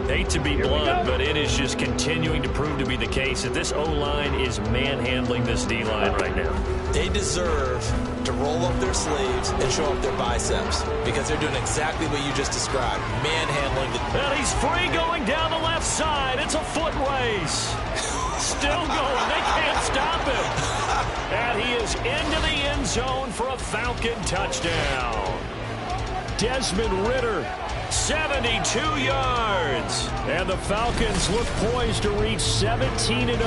Hate to be blunt, but it is just continuing to prove to be the case that this O-line is manhandling this D-line right now. They deserve to roll up their sleeves and show up their biceps because they're doing exactly what you just described, manhandling the... And he's free going down the left side. It's a foot race. Still going. They can't stop him. And he is into the end zone for a Falcon touchdown. Desmond Ridder, 72 yards. And the Falcons look poised to reach 17-0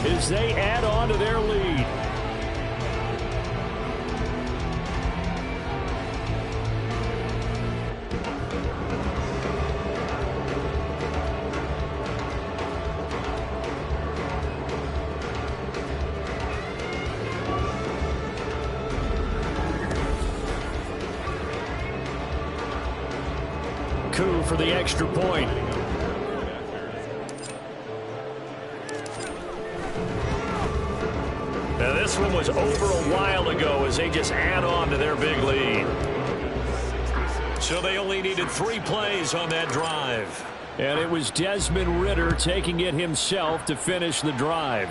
as they add on to their lead. Coup for the extra point. Now this one was over a while ago as they just add on to their big lead. So they only needed 3 plays on that drive. And it was Desmond Ridder taking it himself to finish the drive.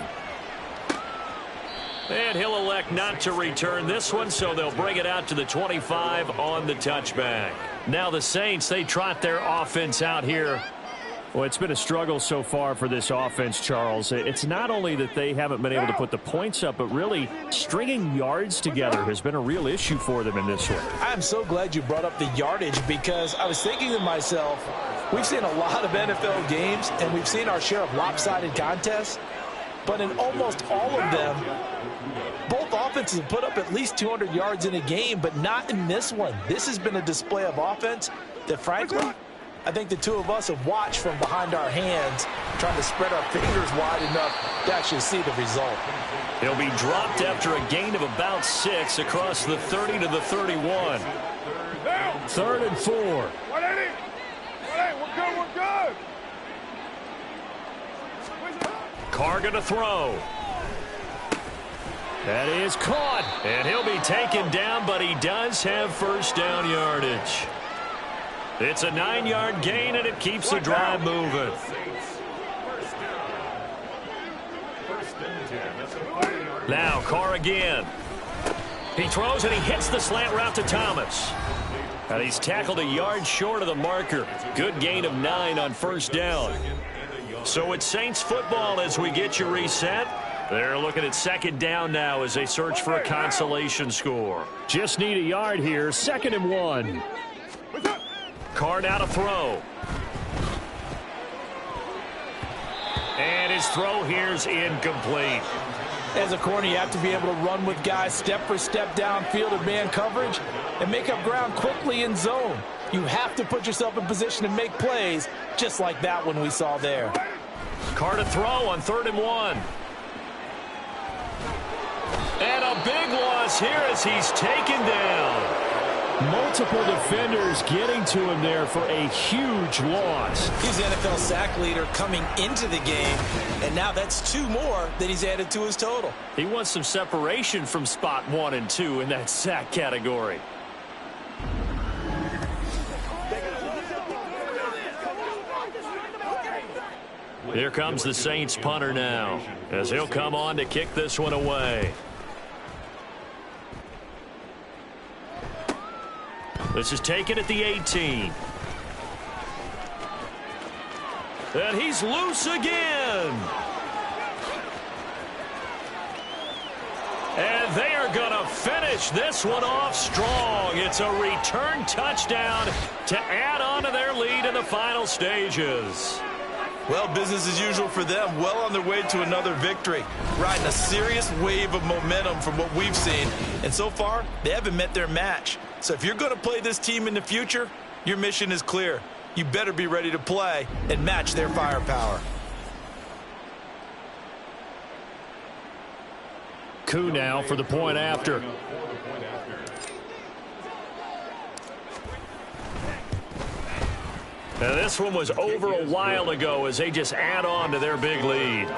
And he'll elect not to return this one, so they'll bring it out to the 25 on the touchback. Now the Saints, they trot their offense out here. Well, it's been a struggle so far for this offense, Charles. It's not only that they haven't been able to put the points up, but really stringing yards together has been a real issue for them in this one. I'm so glad you brought up the yardage because I was thinking to myself, we've seen a lot of NFL games, and we've seen our share of lopsided contests, but in almost all of them, both offenses have put up at least 200 yards in a game, but not in this one. This has been a display of offense that, frankly, I think the two of us have watched from behind our hands, trying to spread our fingers wide enough to actually see the result. He'll be dropped after a gain of about 6 across the 30 to the 31. 3rd and 4. We're good. Carr going to throw. That is caught, and he'll be taken down, but he does have first down yardage. It's a 9-yard gain, and it keeps the drive moving. Now Carr again. He throws, and he hits the slant route to Thomas. And he's tackled a yard short of the marker. Good gain of 9 on first down. So it's Saints football as we get you reset. They're looking at second down now as they search for a consolation score. Just need a yard here. 2nd and 1. Carr now to throw. And his throw here's incomplete. As a corner, you have to be able to run with guys step for step downfield in man coverage and make up ground quickly in zone. You have to put yourself in position to make plays, just like that one we saw there. Carr to throw on 3rd and 1. And a big loss here as he's taken down. Multiple defenders getting to him there for a huge loss. He's the NFL sack leader coming into the game, and now that's 2 more that he's added to his total. He wants some separation from spot 1 and 2 in that sack category. Here comes the Saints punter now, as he'll come on to kick this one away. This is taken at the 18. And he's loose again. And they are going to finish this one off strong. It's a return touchdown to add on to their lead in the final stages. Well, business as usual for them. Well on their way to another victory. Riding a serious wave of momentum from what we've seen. And so far, they haven't met their match. So if you're going to play this team in the future, your mission is clear. You better be ready to play and match their firepower. Coup now for the point after. Now this one was over a while ago as they just add on to their big lead.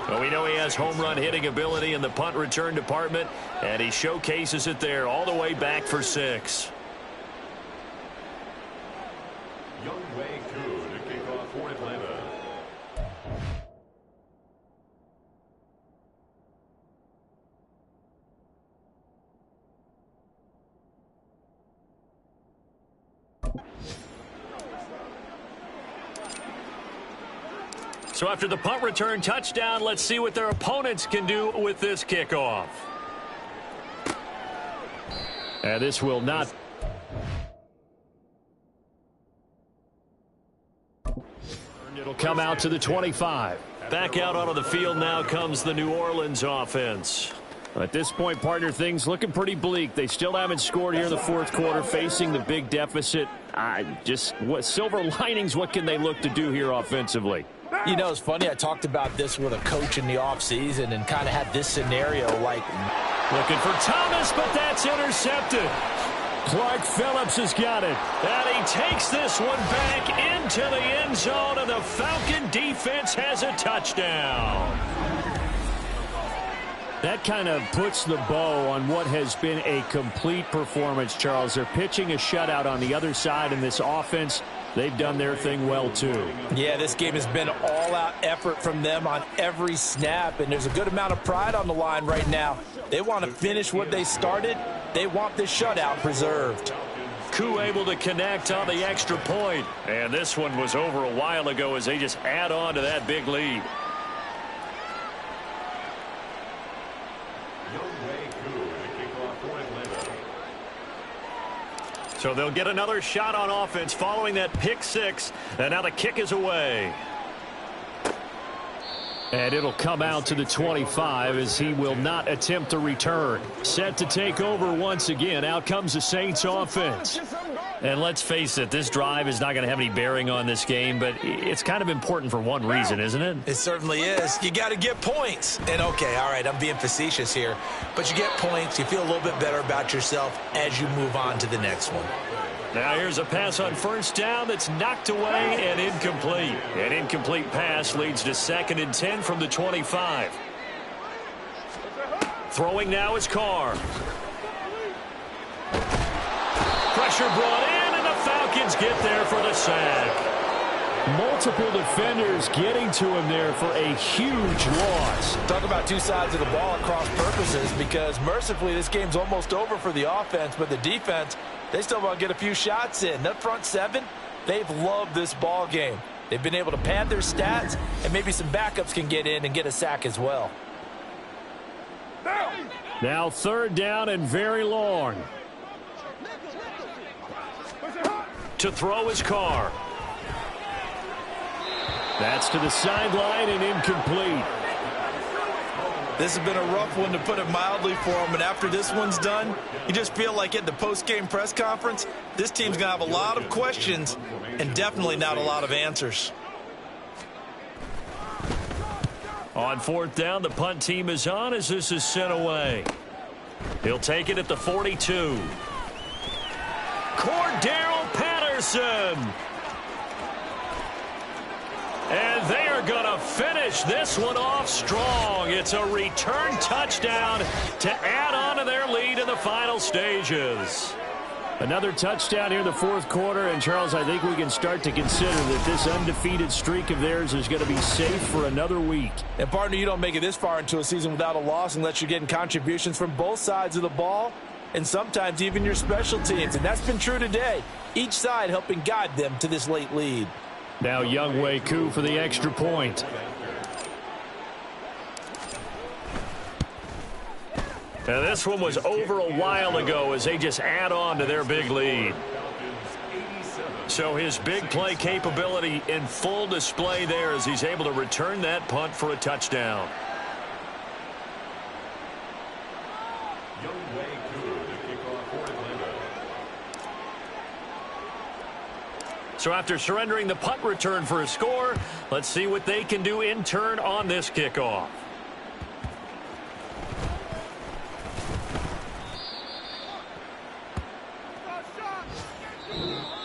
Well, we know he has home run hitting ability in the punt return department, and he showcases it there all the way back for 6. So after the punt return touchdown, let's see what their opponents can do with this kickoff. And this will not. It'll come out to the 25. Back out onto the field now comes the New Orleans offense. At this point, partner, things looking pretty bleak. They still haven't scored here in the 4th quarter, facing the big deficit. What silver linings, what can they look to do here offensively? You know, it's funny. I talked about this with a coach in the offseason and kind of had this scenario like. Looking for Thomas, but that's intercepted. Clark Phillips has got it. And he takes this one back into the end zone, and the Falcon defense has a touchdown. That kind of puts the bow on what has been a complete performance, Charles. They're pitching a shutout on the other side in this offense. They've done their thing well, too. Yeah, this game has been all-out effort from them on every snap, and there's a good amount of pride on the line right now. They want to finish what they started. They want this shutout preserved. Koo able to connect on the extra point. And this one was over a while ago as they just add on to that big lead. So they'll get another shot on offense following that pick 6. And now the kick is away. And it'll come out to the 25 as he will not attempt to return. Set to take over once again. Out comes the Saints offense. And let's face it, this drive is not going to have any bearing on this game, but it's kind of important for one reason, isn't it? It certainly is. You got to get points. And okay, all right, I'm being facetious here, but you get points, you feel a little bit better about yourself as you move on to the next one. Now here's a pass on first down that's knocked away and incomplete. An incomplete pass leads to 2nd and 10 from the 25. Throwing now is Carr. Pressure brought in, and the Falcons get there for the sack. Multiple defenders getting to him there for a huge loss. Talk about two sides of the ball at cross purposes, because mercifully this game's almost over for the offense, but the defense, they still want to get a few shots in. That front seven, they've loved this ball game. They've been able to pad their stats, and maybe some backups can get in and get a sack as well. Now 3rd down and very long. To throw his Carr. That's to the sideline and incomplete. This has been a rough one, to put it mildly, for him. And after this one's done, you just feel like at the post-game press conference, this team's going to have a lot of questions and definitely not a lot of answers. On 4th down, the punt team is on as this is sent away. He'll take it at the 42. Cordero Patterson. And they are going to finish this one off strong. It's a return touchdown to add on to their lead in the final stages. Another touchdown here in the 4th quarter. And, Charles, I think we can start to consider that this undefeated streak of theirs is going to be safe for another week. And, partner, you don't make it this far into a season without a loss unless you're getting contributions from both sides of the ball and sometimes even your special teams. And that's been true today. Each side helping guide them to this late lead. Now Younghoe Koo for the extra point. Now this one was over a while ago as they just add on to their big lead. So his big play capability in full display there as he's able to return that punt for a touchdown. So after surrendering the punt return for a score, let's see what they can do in turn on this kickoff.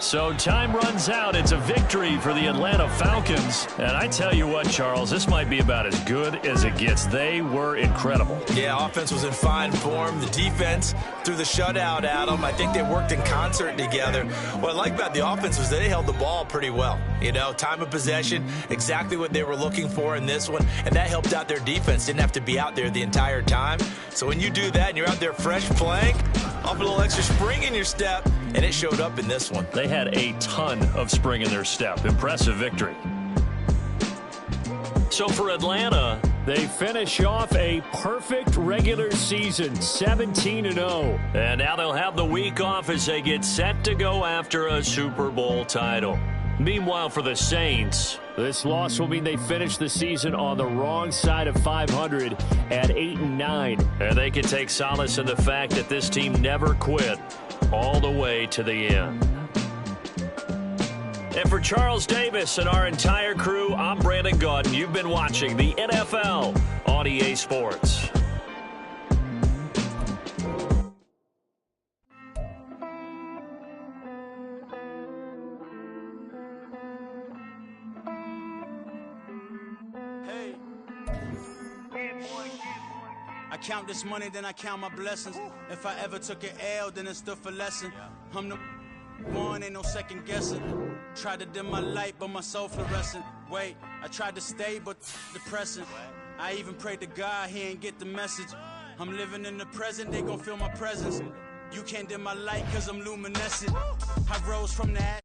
So time runs out. It's a victory for the Atlanta Falcons. And I tell you what, Charles, this might be about as good as it gets. They were incredible. Yeah, offense was in fine form. The defense threw the shutout at them. I think they worked in concert together. What I like about the offense was they held the ball pretty well. You know, time of possession, exactly what they were looking for in this one. And that helped out their defense. Didn't have to be out there the entire time. So when you do that and you're out there fresh playing, off a little extra spring in your step, and it showed up in this one. They had a ton of spring in their step. Impressive victory. So for Atlanta, they finish off a perfect regular season, 17-0. And now they'll have the week off as they get set to go after a Super Bowl title. Meanwhile, for the Saints, this loss will mean they finish the season on the wrong side of 500 at 8-9. And they can take solace in the fact that this team never quit all the way to the end. And for Charles Davis and our entire crew, I'm Brandon Gaudin. You've been watching the NFL on EA Sports. I count this money, then I count my blessings. If I ever took an L, then it stood for lesson. I'm the one, ain't no second guessing. Tried to dim my light, but my soul fluorescent. Wait, I tried to stay, but depressing. I even prayed to God, he ain't get the message. I'm living in the present, they gon' feel my presence. You can't dim my light, cause I'm luminescent. I rose from the